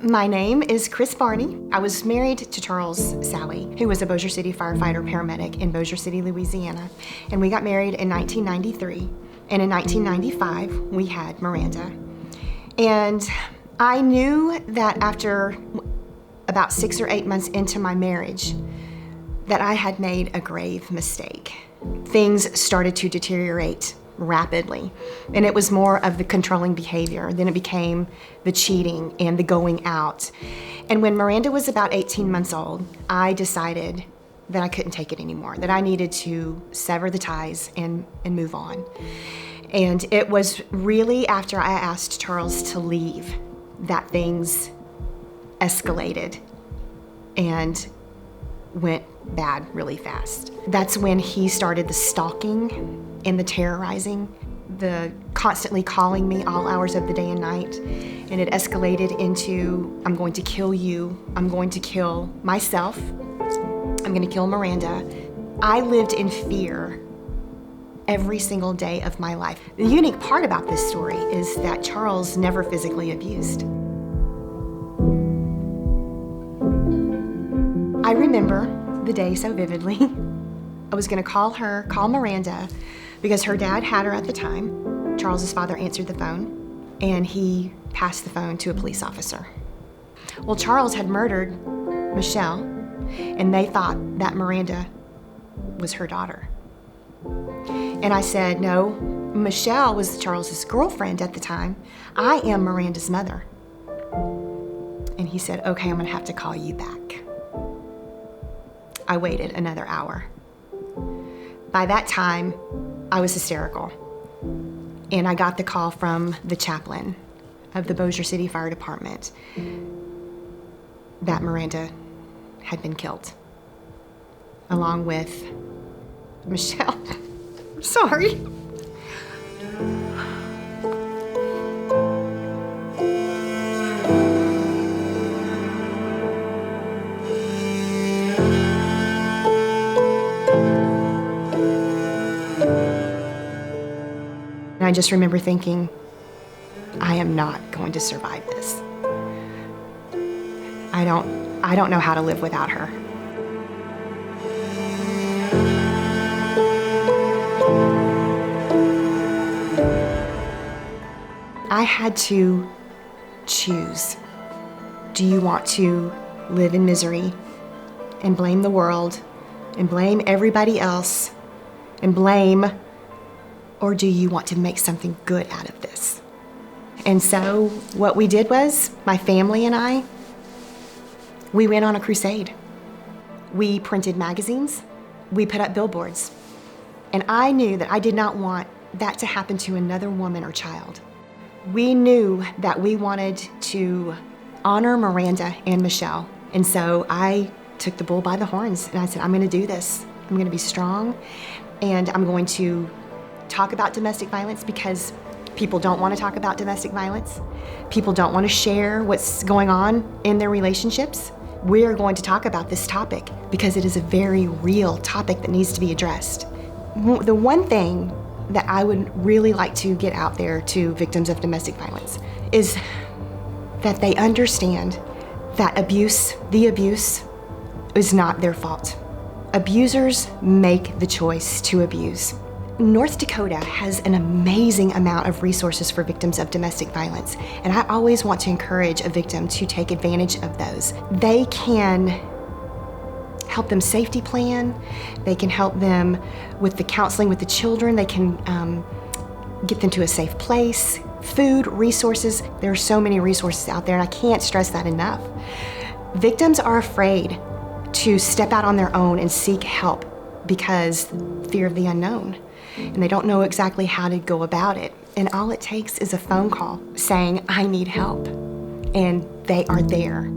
My name is Chris Barney. I was married to Charles Sally, who was a Bossier City firefighter paramedic in Bossier City, Louisiana. And we got married in 1993. And in 1995, we had Miranda. And I knew that after about 6 or 8 months into my marriage, that I had made a grave mistake. Things started to deteriorate rapidly. And it was more of the controlling behavior. Then it became the cheating and the going out. And when Miranda was about 18 months old, I decided that I couldn't take it anymore, that I needed to sever the ties and move on. And it was really after I asked Charles to leave that things escalated and went bad really fast. That's when he started the stalking and the terrorizing, the constantly calling me all hours of the day and night. And it escalated into, I'm going to kill you, I'm going to kill myself, I'm gonna kill Miranda. I lived in fear every single day of my life. The unique part about this story is that Charles never physically abused. I remember the day so vividly. I was gonna call Miranda, because her dad had her at the time. Charles's father answered the phone, and he passed the phone to a police officer. Well, Charles had murdered Michelle, and they thought that Miranda was her daughter. And I said, no, Michelle was Charles's girlfriend at the time. I am Miranda's mother. And he said, okay, I'm gonna have to call you back. I waited another hour. By that time, I was hysterical. And I got the call from the chaplain of the Bossier City Fire Department that Miranda had been killed, along with Michelle. Sorry. And I just remember thinking, I am not going to survive this. I don't know how to live without her. I had to choose. Do you want to live in misery and blame the world and blame everybody else and blame, or do you want to make something good out of this? And so what we did was, my family and I, we went on a crusade. We printed magazines, we put up billboards, and I knew that I did not want that to happen to another woman or child. We knew that we wanted to honor Miranda and Michelle, and so I took the bull by the horns and I said, I'm gonna do this. I'm gonna be strong, and I'm going to talk about domestic violence because people don't want to talk about domestic violence. People don't want to share what's going on in their relationships. We are going to talk about this topic because it is a very real topic that needs to be addressed. The one thing that I would really like to get out there to victims of domestic violence is that they understand that the abuse is not their fault. Abusers make the choice to abuse. North Dakota has an amazing amount of resources for victims of domestic violence, and I always want to encourage a victim to take advantage of those. They can help them safety plan, they can help them with the counseling with the children, they can get them to a safe place, food, resources. There are so many resources out there, and I can't stress that enough. Victims are afraid to step out on their own and seek help because fear of the unknown. And they don't know exactly how to go about it. And all it takes is a phone call saying, I need help. And they are there.